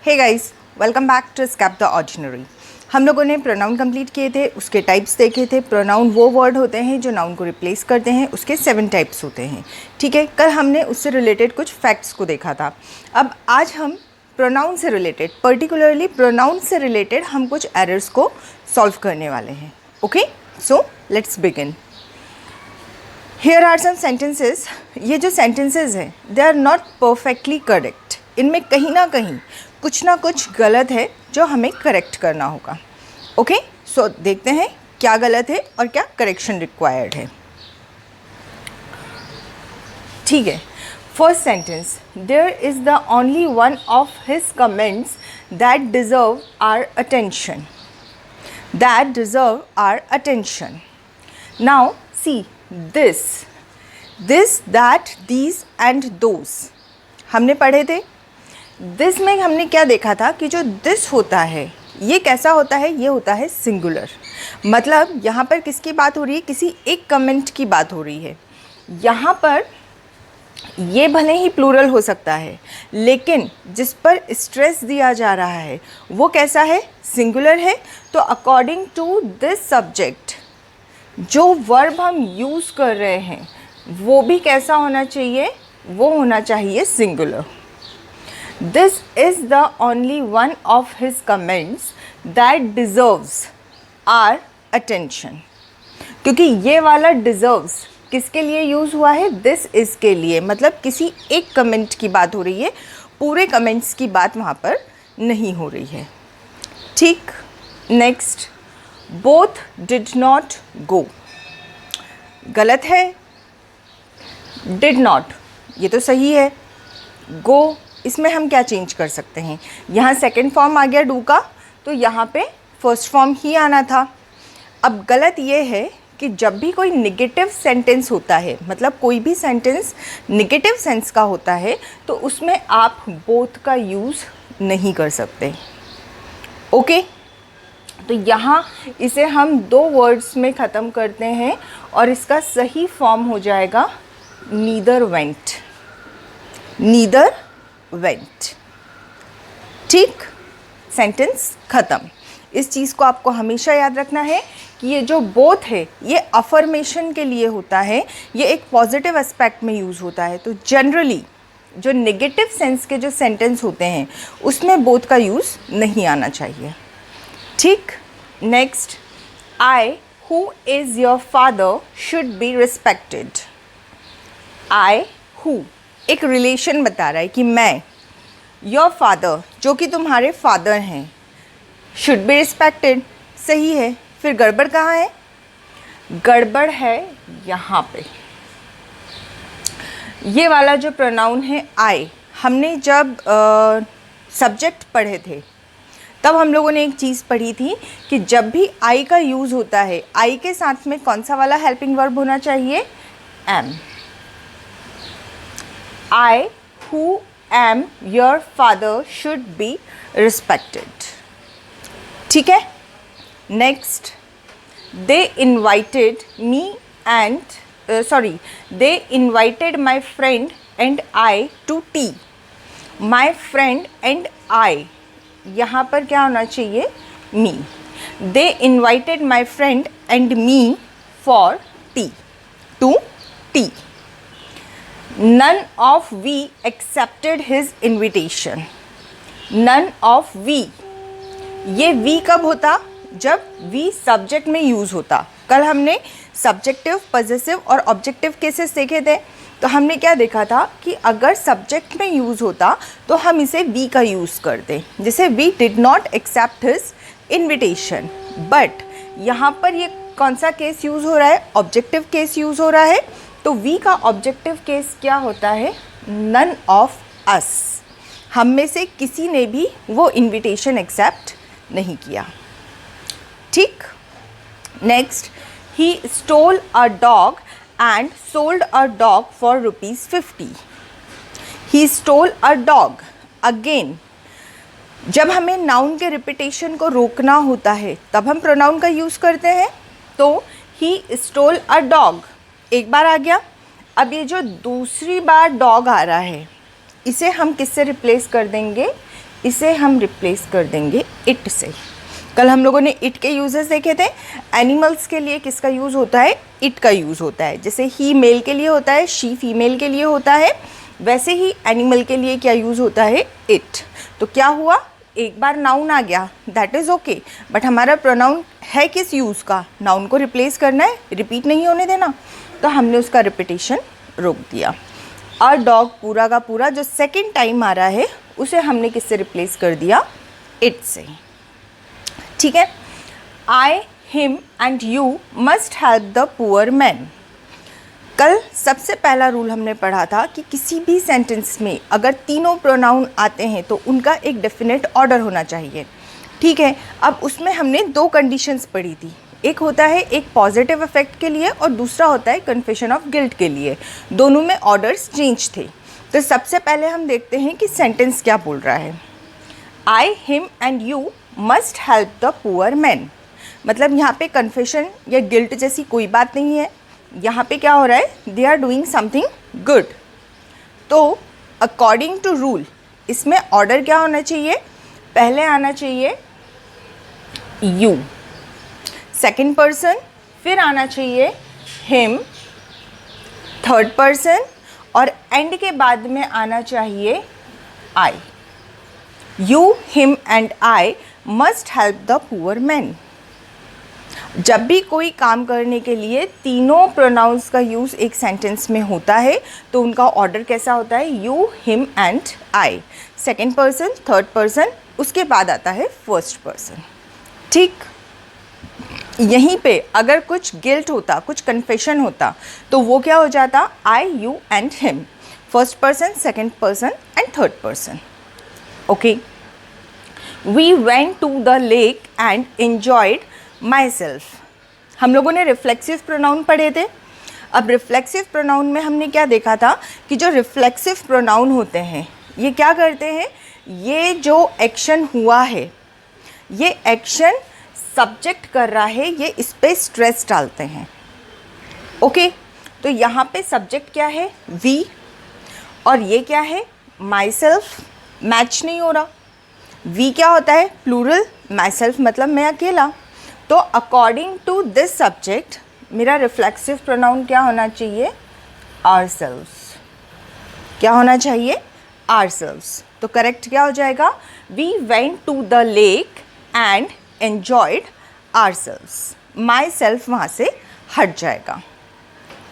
Hey guys, welcome back to Scrap the Ordinary. हम लोगों ने प्रोनाउन कंप्लीट किए थे, उसके टाइप्स देखे थे। प्रोनाउन वो वर्ड होते हैं जो नाउन को रिप्लेस करते हैं, उसके 7 टाइप्स होते हैं। ठीक है, कल हमने उससे रिलेटेड कुछ फैक्ट्स को देखा था। अब आज हम प्रोनाउन से रिलेटेड, पर्टिकुलरली प्रोनाउन से रिलेटेड हम कुछ एरर्स को सॉल्व करने वाले हैं। Okay, so let's begin. Here are some sentences. ये जो सेंटेंसेस हैं they are not perfectly correct. इनमें कहीं ना कहीं कुछ ना कुछ गलत है जो हमें करेक्ट करना होगा। ओके, सो देखते हैं क्या गलत है और क्या करेक्शन रिक्वायर्ड है। ठीक है, first sentence, there is the only one of his comments that deserve our attention. That deserve our attention. Now see this, that, these and those हमने पढ़े थे। दिस में हमने क्या देखा था कि जो दिस होता है ये कैसा होता है, ये होता है सिंगुलर। मतलब यहाँ पर किसकी बात हो रही है, किसी एक कमेंट की बात हो रही है। यहाँ पर ये भले ही प्लूरल हो सकता है, लेकिन जिस पर स्ट्रेस दिया जा रहा है वो कैसा है, सिंगुलर है। तो अकॉर्डिंग टू दिस सब्जेक्ट जो वर्ब हम यूज़ कर रहे हैं वो भी कैसा होना चाहिए, वो होना चाहिए singular. This is the only one of his comments that deserves our attention। क्योंकि ये वाला deserves किसके लिए यूज़ हुआ है, this is के लिए। मतलब किसी एक कमेंट की बात हो रही है, पूरे कमेंट्स की बात वहाँ पर नहीं हो रही है। ठीक, next, both did not go। गलत है, did not ये तो सही है। go इसमें हम क्या चेंज कर सकते हैं, यहाँ सेकंड फॉर्म आ गया डू का, तो यहाँ पे फर्स्ट फॉर्म ही आना था। अब गलत ये है कि जब भी कोई नेगेटिव सेंटेंस होता है, मतलब कोई भी सेंटेंस नेगेटिव सेंस का होता है, तो उसमें आप बोथ का यूज़ नहीं कर सकते। ओके, तो यहाँ इसे हम 2 वर्ड्स में ख़त्म करते हैं और इसका सही फॉर्म हो जाएगा नीदर वेंट। Neither went. ठीक, सेंटेंस ख़त्म। इस चीज़ को आपको हमेशा याद रखना है कि ये जो बोथ है ये अफर्मेशन के लिए होता है, ये एक पॉजिटिव एस्पेक्ट में यूज़ होता है। तो जनरली जो नेगेटिव सेंस के जो सेंटेंस होते हैं उसमें बोथ का यूज़ नहीं आना चाहिए। ठीक, next, I who is your father should be respected. I who एक रिलेशन बता रहा है कि मैं, योर फादर जो कि तुम्हारे फादर हैं, शुड बी रिस्पेक्टेड, सही है। फिर गड़बड़ कहाँ है, गड़बड़ है यहाँ पे। ये वाला जो प्रोनाउन है आई, हमने जब सब्जेक्ट पढ़े थे तब हम लोगों ने एक चीज़ पढ़ी थी कि जब भी आई का यूज़ होता है, आई के साथ में कौन सा वाला हेल्पिंग वर्ब होना चाहिए, M. I who am your father should be respected। ठीक है, next, they invited me and they invited my friend and I to tea। my friend and I यहाँ पर क्या होना चाहिए, me। they invited my friend and me for tea, to tea। None of we accepted his invitation। None of we, ये we कब होता, जब we subject में यूज़ होता। कल हमने सब्जेक्टिव, पॉजेसिव और ऑब्जेक्टिव केसेस देखे थे। तो हमने क्या देखा था कि अगर सब्जेक्ट में यूज़ होता तो हम इसे we का यूज़ करते, जैसे we did not accept his invitation। But यहाँ पर ये कौन सा केस यूज़ हो रहा है, ऑब्जेक्टिव केस यूज़ हो रहा है। तो वी का ऑब्जेक्टिव केस क्या होता है, नन ऑफ अस, हम में से किसी ने भी वो इनविटेशन एक्सेप्ट नहीं किया। ठीक, next, he stole a dog and sold a dog for ₹50। He stole a dog, again जब हमें नाउन के रिपीटेशन को रोकना होता है तब हम प्रोनाउन का यूज़ करते हैं। तो ही स्टोल अ डॉग एक बार आ गया, अब ये जो दूसरी बार डॉग आ रहा है, इसे हम किससे रिप्लेस कर देंगे? इसे हम रिप्लेस कर देंगे इट से। कल हम लोगों ने इट के यूजेस देखे थे। एनिमल्स के लिए किसका यूज़ होता है? इट का यूज़ होता है। जैसे ही मेल के लिए होता है, शी फीमेल के लिए होता है, वैसे ही एनिमल के लिए क्या यूज़ होता है? इट। तो क्या हुआ, एक बार नाउन आ गया, दैट इज़ ओके, बट हमारा प्रोनाउन है किस यूज़ का? नाउन को रिप्लेस करना है, रिपीट नहीं होने देना, तो हमने उसका रिपीटेशन रोक दिया। और डॉग पूरा का पूरा जो सेकेंड टाइम आ रहा है, उसे हमने किससे रिप्लेस कर दिया? इट से। ठीक है। I, him and you must help the poor man. कल सबसे पहला रूल हमने पढ़ा था कि किसी भी सेंटेंस में अगर तीनों प्रोनाउन आते हैं तो उनका एक डेफिनेट ऑर्डर होना चाहिए। ठीक है। अब उसमें हमने दो कंडीशंस पढ़ी थी, एक होता है एक पॉजिटिव इफेक्ट के लिए और दूसरा होता है कन्फेशन ऑफ गिल्ट के लिए। दोनों में ऑर्डर्स चेंज थे। तो सबसे पहले हम देखते हैं कि सेंटेंस क्या बोल रहा है। I, him and you must help the poor man. मतलब यहाँ पे कन्फेशन या गिल्ट जैसी कोई बात नहीं है। यहाँ पे क्या हो रहा है? They are doing something good. तो अकॉर्डिंग टू रूल इसमें ऑर्डर क्या होना चाहिए? पहले आना चाहिए यू, सेकंड पर्सन, फिर आना चाहिए हिम, थर्ड पर्सन, और एंड के बाद में आना चाहिए I. You, him and I must help the poor man. जब भी कोई काम करने के लिए तीनों प्रोनाउंस का यूज़ एक सेंटेंस में होता है तो उनका ऑर्डर कैसा होता है? You, him and I, second person, third person, उसके बाद आता है फर्स्ट पर्सन। ठीक। यहीं पे अगर कुछ गिल्ट होता, कुछ कन्फेशन होता, तो वो क्या हो जाता? I, you and him, first person, second person and third person. Okay. We went to the lake and enjoyed myself. हम लोगों ने रिफ्लेक्सिव प्रोनाउन पढ़े थे। अब रिफ्लेक्सिव प्रोनाउन में हमने क्या देखा था कि जो रिफ्लेक्सिव प्रोनाउन होते हैं ये क्या करते हैं? ये जो एक्शन हुआ है, ये एक्शन सब्जेक्ट कर रहा है, ये इस पर स्ट्रेस डालते हैं। ओके। तो यहाँ पे सब्जेक्ट क्या है? वी, और ये क्या है? My self. मैच नहीं हो रहा। वी क्या होता है? प्लूरल, माई सेल्फ मतलब मैं अकेला। तो अकॉर्डिंग टू दिस सब्जेक्ट मेरा रिफ्लेक्सिव प्रोनाउन क्या होना चाहिए? आवरसेल्व्स। क्या होना चाहिए? आवरसेल्व्स। तो करेक्ट क्या हो जाएगा? We went to the lake and enjoyed ourselves. Myself वहाँ से हट जाएगा।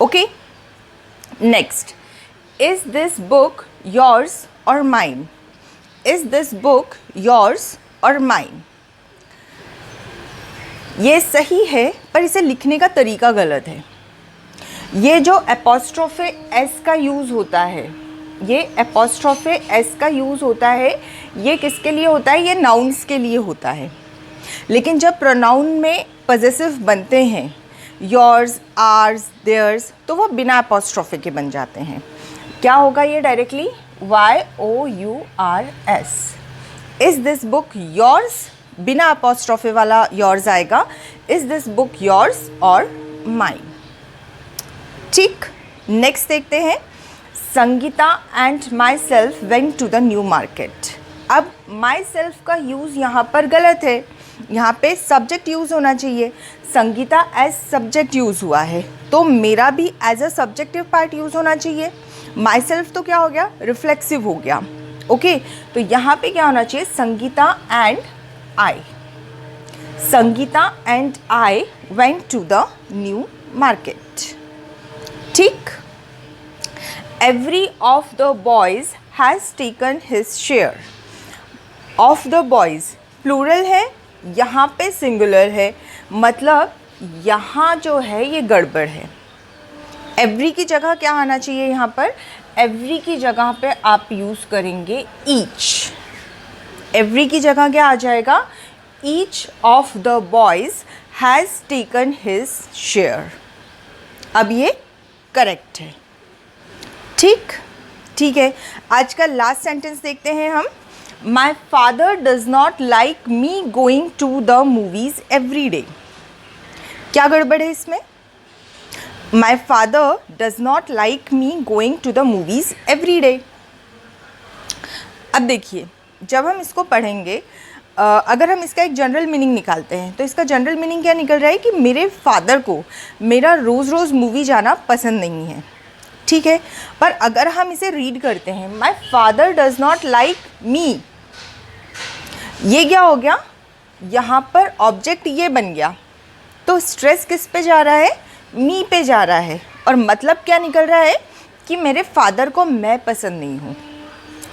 Okay. Next, is this book yours और mine? Is this book yours और माइन? ये सही है पर इसे लिखने का तरीका गलत है। ये जो एपोस्ट्रोफे एस का यूज़ होता है, ये एपोस्ट्रोफे एस का यूज़ होता है, ये किसके लिए होता है? ये नाउन्स के लिए होता है। लेकिन जब प्रोनाउन में पजेसिव बनते हैं, योर्स, आर्स, देयर्स, तो वो बिना एपोस्ट्रोफे के बन जाते हैं। क्या होगा ये? Directly YOURS। Is this book yours? बिना अपोस्ट्रोफे वाला योर्स आएगा। इज़ दिस बुक योर्स और माइन? ठीक। नेक्स्ट देखते हैं, Sangeeta and myself went to the new market. अब माई सेल्फ का यूज़ यहाँ पर गलत है। यहाँ पे सब्जेक्ट यूज़ होना चाहिए। संगीता एज सब्जेक्ट यूज़ हुआ है, तो मेरा भी as a subjective part use होना चाहिए। माई सेल्फ तो क्या हो गया? रिफ्लेक्सिव हो गया। ओके। तो यहाँ पे क्या होना चाहिए? Sangeeta and I. Sangeeta and I went to the new market. ठीक। Every of the boys has taken his share. Of the boys plural है, यहाँ पे singular है, मतलब यहाँ जो है ये गड़बड़ है। Every की जगह क्या आना चाहिए? यहाँ पर every की जगह पे आप यूज़ करेंगे each। एवरी की जगह क्या आ जाएगा? Each of the boys has taken his share. अब ये करेक्ट है। ठीक है। आज का लास्ट सेंटेंस देखते हैं हम। My father does not like me going to the movies every day. क्या गड़बड़ है इसमें? My father does not like me going to the movies every day. अब देखिए, जब हम इसको पढ़ेंगे, अगर हम इसका एक जनरल मीनिंग निकालते हैं तो इसका जनरल मीनिंग क्या निकल रहा है कि मेरे फादर को मेरा रोज़ रोज़ मूवी जाना पसंद नहीं है, ठीक है। पर अगर हम इसे रीड करते हैं, माई फादर डज़ नॉट लाइक मी, ये क्या हो गया, यहाँ पर ऑब्जेक्ट ये बन गया, तो स्ट्रेस किस पे जा रहा है, मी पे जा रहा है। और मतलब क्या निकल रहा है कि मेरे फादर को मैं पसंद नहीं हूँ,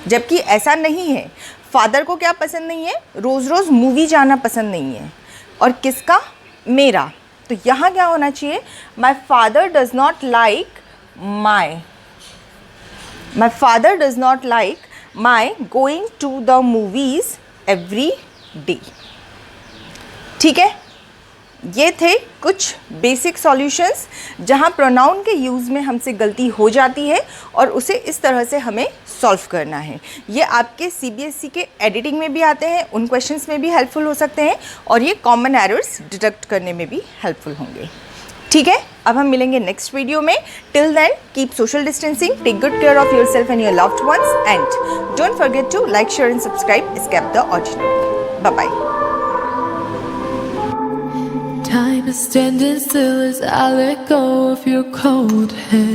जबकि ऐसा नहीं है। फादर को क्या पसंद नहीं है, रोज़ रोज़ मूवी जाना पसंद नहीं है। और किसका, मेरा। तो यहाँ क्या होना चाहिए, my father does not like my father does not like my going to the movies every day. ठीक है, ये थे कुछ बेसिक सॉल्यूशंस जहाँ प्रोनाउन के यूज़ में हमसे गलती हो जाती है और उसे इस तरह से हमें सॉल्व करना है। ये आपके सीबीएसई के एडिटिंग में भी आते हैं, उन क्वेश्चंस में भी हेल्पफुल हो सकते हैं और ये कॉमन एरर्स डिटेक्ट करने में भी हेल्पफुल होंगे। ठीक है, अब हम मिलेंगे नेक्स्ट वीडियो में। Till then keep social distancing, take good care of yourself and your loved ones and don't forget to like, share and subscribe escape the ordinary. Bye bye. Time is standing still as I let go of your cold hand.